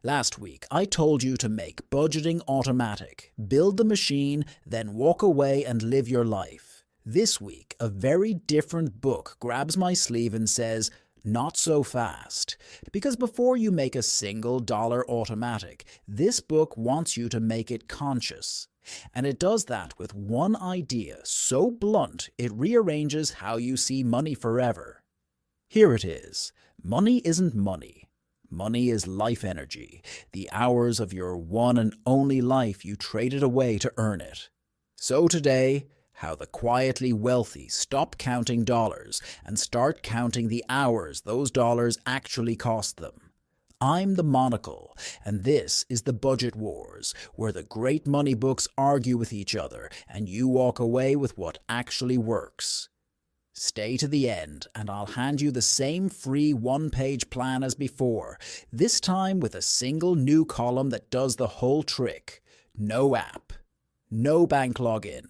Last week, I told you to make budgeting automatic, build the machine, then walk away and live your life. This week, a very different book grabs my sleeve and says, not so fast. Because before you make a single dollar automatic, this book wants you to make it conscious. And it does that with one idea so blunt it rearranges how you see money forever. Here it is. Money isn't money. Money is life energy, the hours of your one and only life you traded away to earn it. So today, how the quietly wealthy stop counting dollars and start counting the hours those dollars actually cost them. I'm the Monocle, and this is the Budget Wars, where the great money books argue with each other and you walk away with what actually works. Stay to the end, and I'll hand you the same free one-page plan as before, this time with a single new column that does the whole trick. No app. No bank login.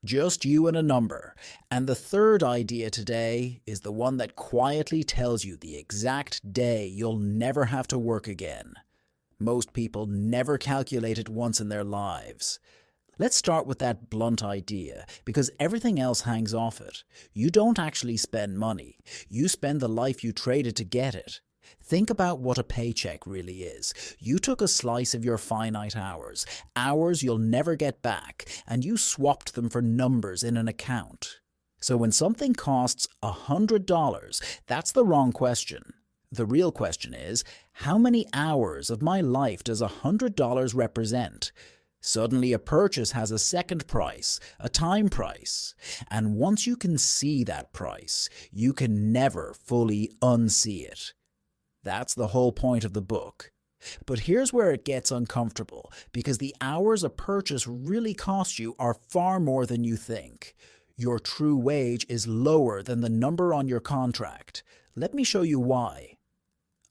Just you and a number. And the third idea today is the one that quietly tells you the exact day you'll never have to work again. Most people never calculate it once in their lives. Let's start with that blunt idea, because everything else hangs off it. You don't actually spend money. You spend the life you traded to get it. Think about what a paycheck really is. You took a slice of your finite hours, hours you'll never get back, and you swapped them for numbers in an account. So when something costs $100, that's the wrong question. The real question is, how many hours of my life does $100 represent? Suddenly a purchase has a second price, a time price. And once you can see that price, you can never fully unsee it. That's the whole point of the book. But here's where it gets uncomfortable, because the hours a purchase really costs you are far more than you think. Your true wage is lower than the number on your contract. Let me show you why.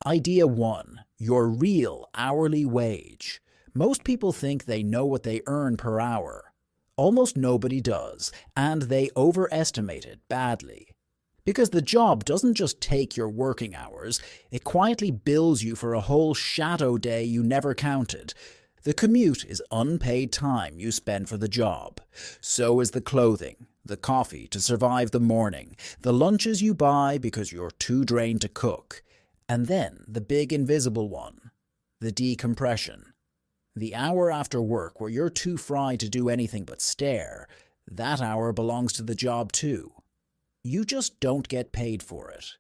Idea 1. Your real hourly wage. Most people think they know what they earn per hour. Almost nobody does, and they overestimate it badly. Because the job doesn't just take your working hours, it quietly bills you for a whole shadow day you never counted. The commute is unpaid time you spend for the job. So is the clothing, the coffee to survive the morning, the lunches you buy because you're too drained to cook. And then the big invisible one, the decompression. The hour after work where you're too fried to do anything but stare, that hour belongs to the job too. You just don't get paid for it.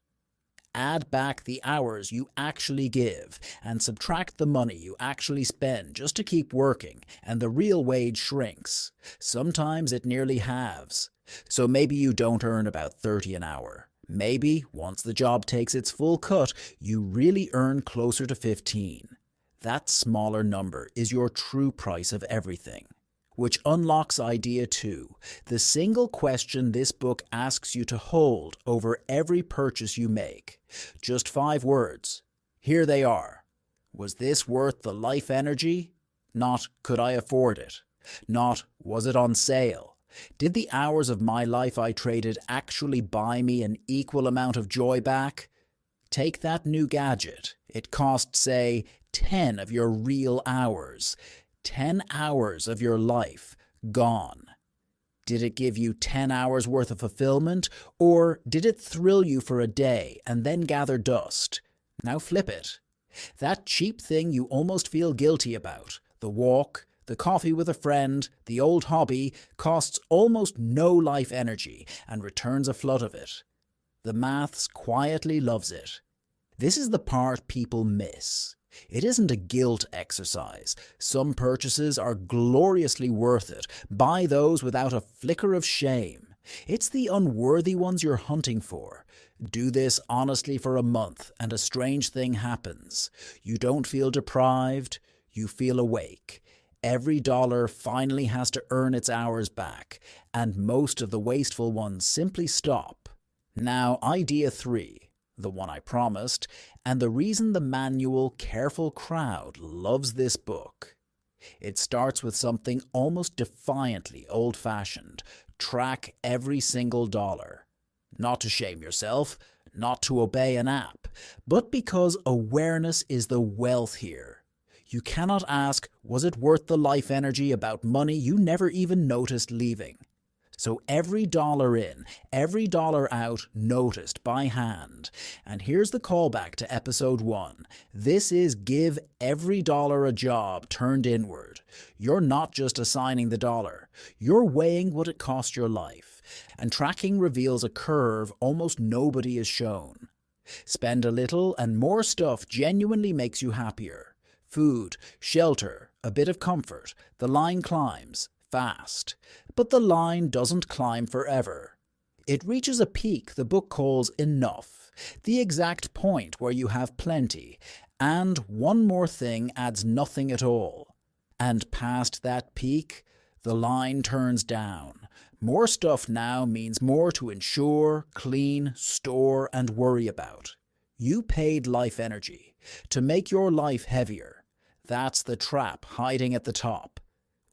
Add back the hours you actually give and subtract the money you actually spend just to keep working, and the real wage shrinks. Sometimes it nearly halves. So maybe you don't earn about $30 an hour. Maybe, once the job takes its full cut, you really earn closer to $15. That smaller number is your true price of everything. Which unlocks idea 2, the single question this book asks you to hold over every purchase you make. Just 5 words. Here they are. Was this worth the life energy? Not, could I afford it? Not, was it on sale? Did the hours of my life I traded actually buy me an equal amount of joy back? Take that new gadget. It cost, say, 10 of your real hours. 10 hours of your life gone. Did it give you 10 hours worth of fulfillment, or did it thrill you for a day and then gather dust? Now flip it. That cheap thing you almost feel guilty about, the walk, the coffee with a friend, the old hobby, costs almost no life energy and returns a flood of it. The maths quietly loves it. This is the part people miss. It isn't a guilt exercise. Some purchases are gloriously worth it. Buy those without a flicker of shame. It's the unworthy ones you're hunting for. Do this honestly for a month and a strange thing happens. You don't feel deprived, you feel awake. Every dollar finally has to earn its hours back, and most of the wasteful ones simply stop. Now, idea 3, the one I promised, and the reason the manual careful crowd loves this book. It starts with something almost defiantly old-fashioned. Track every single dollar. Not to shame yourself, not to obey an app, but because awareness is the wealth here. You cannot ask, was it worth the life energy about money you never even noticed leaving? So every dollar in, every dollar out, noticed by hand. And here's the callback to episode 1. This is give every dollar a job turned inward. You're not just assigning the dollar. You're weighing what it cost your life. And tracking reveals a curve almost nobody is shown. Spend a little and more stuff genuinely makes you happier. Food, shelter, a bit of comfort. The line climbs. Fast. But the line doesn't climb forever. It reaches a peak the book calls enough, the exact point where you have plenty, and one more thing adds nothing at all. And past that peak, the line turns down. More stuff now means more to insure, clean, store, and worry about. You paid life energy to make your life heavier. That's the trap hiding at the top.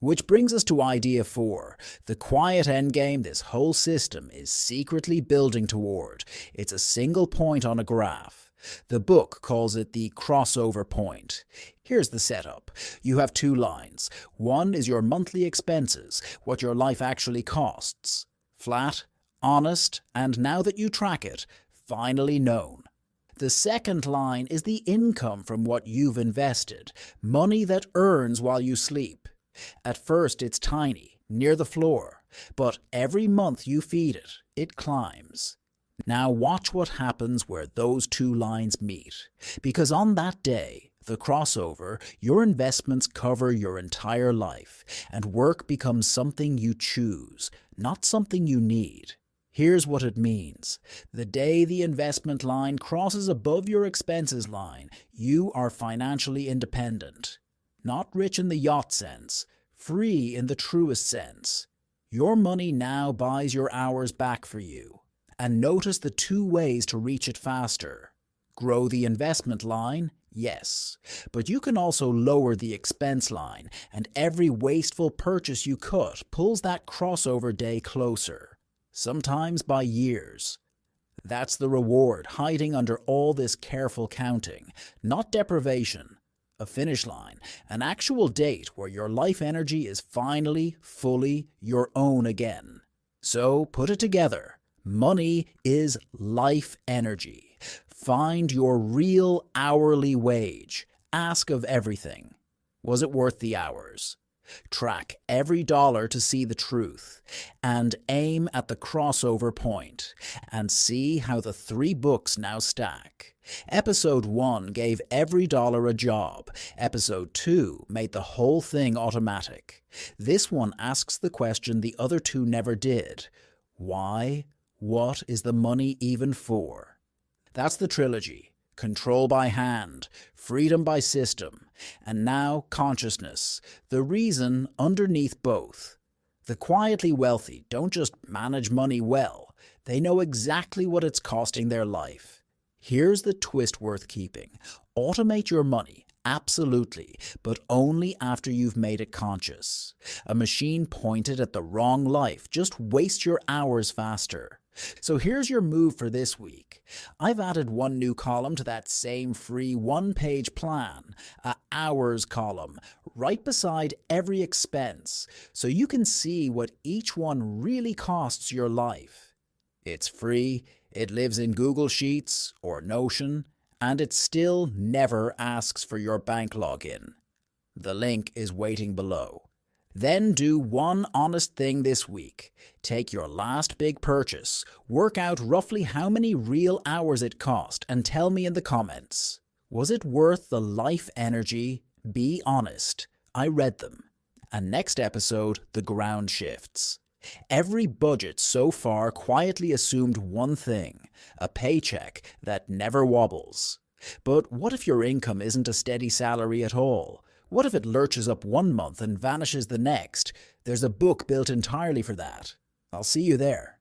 Which brings us to idea 4, the quiet endgame this whole system is secretly building toward. It's a single point on a graph. The book calls it the crossover point. Here's the setup. You have 2 lines. One is your monthly expenses, what your life actually costs. Flat, honest, and now that you track it, finally known. The second line is the income from what you've invested, money that earns while you sleep. At first it's tiny, near the floor, but every month you feed it, it climbs. Now watch what happens where those 2 lines meet, because on that day, the crossover, your investments cover your entire life, and work becomes something you choose, not something you need. Here's what it means. The day the investment line crosses above your expenses line, you are financially independent. Not rich in the yacht sense, free in the truest sense. Your money now buys your hours back for you. And notice the 2 ways to reach it faster. Grow the investment line, yes, but you can also lower the expense line, and every wasteful purchase you cut pulls that crossover day closer, sometimes by years. That's the reward hiding under all this careful counting, not deprivation. A finish line, an actual date where your life energy is finally, fully your own again. So put it together. Money is life energy. Find your real hourly wage. Ask of everything. Was it worth the hours? Track every dollar to see the truth, and aim at the crossover point, and see how the 3 books now stack. Episode 1 gave every dollar a job. Episode 2 made the whole thing automatic. This one asks the question the other 2 never did. Why? What is the money even for? That's the trilogy. Control by hand, freedom by system, and now consciousness, the reason underneath both. The quietly wealthy don't just manage money well, they know exactly what it's costing their life. Here's the twist worth keeping. Automate your money, absolutely, but only after you've made it conscious. A machine pointed at the wrong life just wastes your hours faster. So here's your move for this week. I've added 1 new column to that same free 1-page plan, a hours column, right beside every expense, so you can see what each one really costs your life. It's free, it lives in Google Sheets or Notion, and it still never asks for your bank login. The link is waiting below. Then do one honest thing this week. Take your last big purchase, work out roughly how many real hours it cost, and tell me in the comments. Was it worth the life energy? Be honest. I read them. And next episode, the ground shifts. Every budget so far quietly assumed one thing, a paycheck that never wobbles. But what if your income isn't a steady salary at all? What if it lurches up one month and vanishes the next? There's a book built entirely for that. I'll see you there.